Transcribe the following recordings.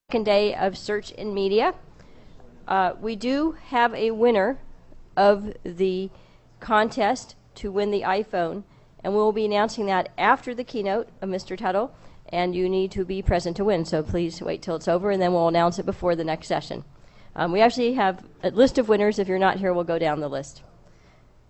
Second day of Search and Media. We do have a winner of the contest to win the iPhone, and we'll be announcing that after the keynote of Mr. Tuttle, and you need to be present to win, so please wait till it's over, and then we'll announce it before the next session. We actually have a list of winners. If you're not here, we'll go down the list.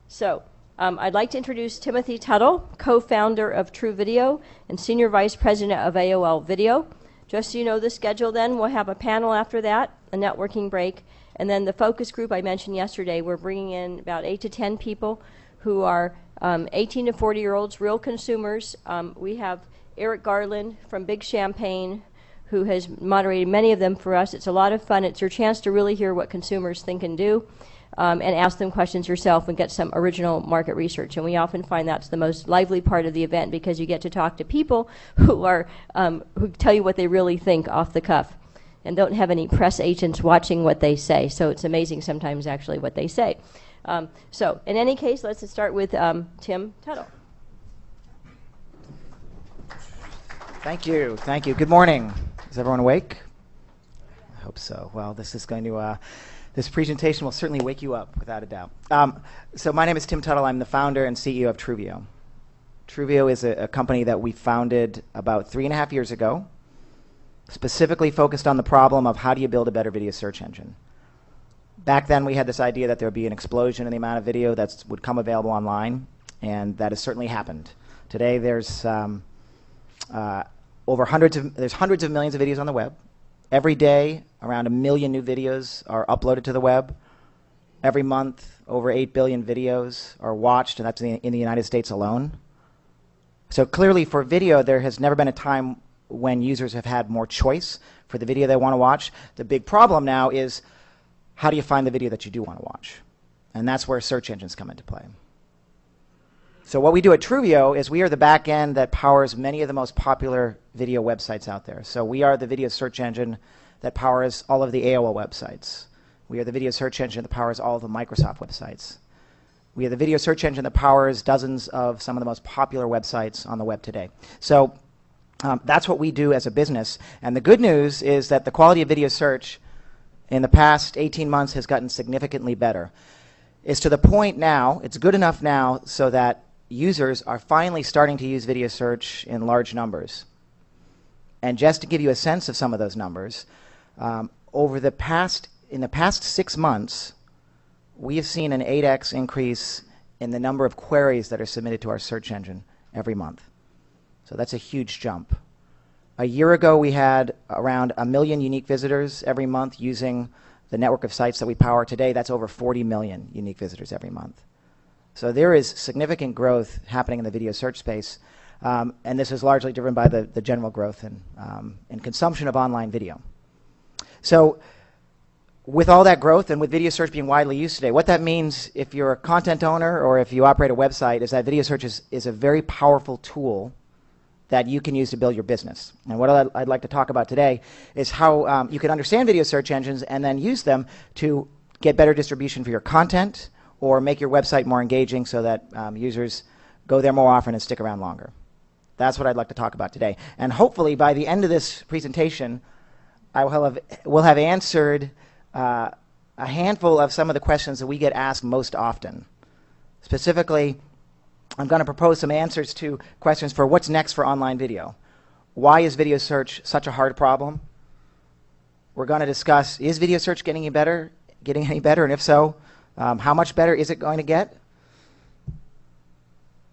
So I'd like to introduce Timothy Tuttle, co-founder of True Video and Senior Vice President of AOL Video. Just so you know the schedule then, we'll have a panel after that, a networking break, and then the focus group I mentioned yesterday, we're bringing in about 8 to 10 people who are 18 to 40-year-olds, real consumers. We have Eric Garland from Big Champagne, who has moderated many of them for us. It's a lot of fun. It's your chance to really hear what consumers think and do, and ask them questions yourself and get some original market research. And we often find that's the most lively part of the event because you get to talk to people who are who tell you what they really think off the cuff and don't have any press agents watching what they say. So it's amazing sometimes actually what they say. So in any case, let's start with Tim Tuttle. Thank you. Thank you. Good morning. Is everyone awake? I hope so. Well, this is going to this presentation will certainly wake you up, without a doubt. So my name is Tim Tuttle. I'm the founder and CEO of TrueVio. TrueVio is a company that we founded about 3.5 years ago, specifically focused on the problem of how do you build a better video search engine. Back then, we had this idea that there would be an explosion in the amount of video that would come available online, and that has certainly happened. Today, there's hundreds of millions of videos on the web. Every day, around 1 million new videos are uploaded to the web. Every month, over 8 billion videos are watched, and that's in the United States alone. So clearly, for video, there has never been a time when users have had more choice for the video they want to watch. The big problem now is, how do you find the video that you do want to watch? And that's where search engines come into play. So what we do at TrueVio is we are the back end that powers many of the most popular video websites out there. So we are the video search engine that powers all of the AOL websites. We are the video search engine that powers all of the Microsoft websites. We are the video search engine that powers dozens of some of the most popular websites on the web today. So that's what we do as a business. And the good news is that the quality of video search in the past 18 months has gotten significantly better. It's to the point now, it's good enough now so that users are finally starting to use video search in large numbers. And just to give you a sense of some of those numbers, in the past 6 months, we have seen an 8x increase in the number of queries that are submitted to our search engine every month. So that's a huge jump. A year ago, we had around 1 million unique visitors every month using the network of sites that we power. Today, that's over 40 million unique visitors every month. So there is significant growth happening in the video search space, and this is largely driven by the general growth in consumption of online video. So with all that growth and with video search being widely used today, what that means if you're a content owner or if you operate a website is that video search is a very powerful tool that you can use to build your business. And what I'd like to talk about today is how you can understand video search engines and then use them to get better distribution for your content or make your website more engaging so that users go there more often and stick around longer. That's what I'd like to talk about today. And hopefully by the end of this presentation, we'll have answered a handful of some of the questions that we get asked most often. Specifically, I'm going to propose some answers to questions for what's next for online video. Why is video search such a hard problem? We're going to discuss, is video search getting any better? And if so, how much better is it going to get?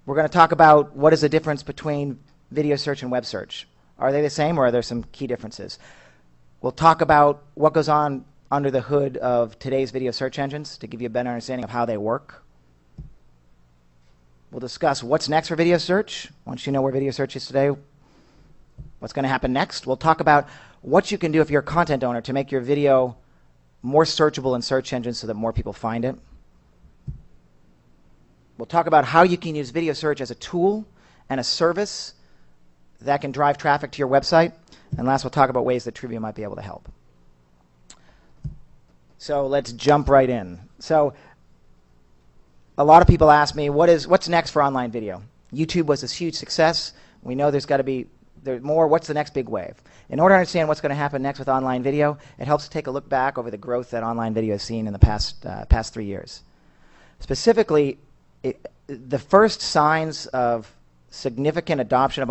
We're going to talk about what is the difference between video search and web search. Are they the same or are there some key differences? We'll talk about what goes on under the hood of today's video search engines to give you a better understanding of how they work. We'll discuss what's next for video search. Once you know where video search is today, what's going to happen next. We'll talk about what you can do if you're a content owner to make your video more searchable in search engines so that more people find it. We'll talk about how you can use video search as a tool and a service that can drive traffic to your website. And last, we'll talk about ways that TrueVio might be able to help. So let's jump right in. So a lot of people ask me, what's next for online video? YouTube was this huge success. We know there's got to be there's more, what's the next big wave? In order to understand what's going to happen next with online video, it helps to take a look back over the growth that online video has seen in the past 3 years. Specifically, the first signs of significant adoption of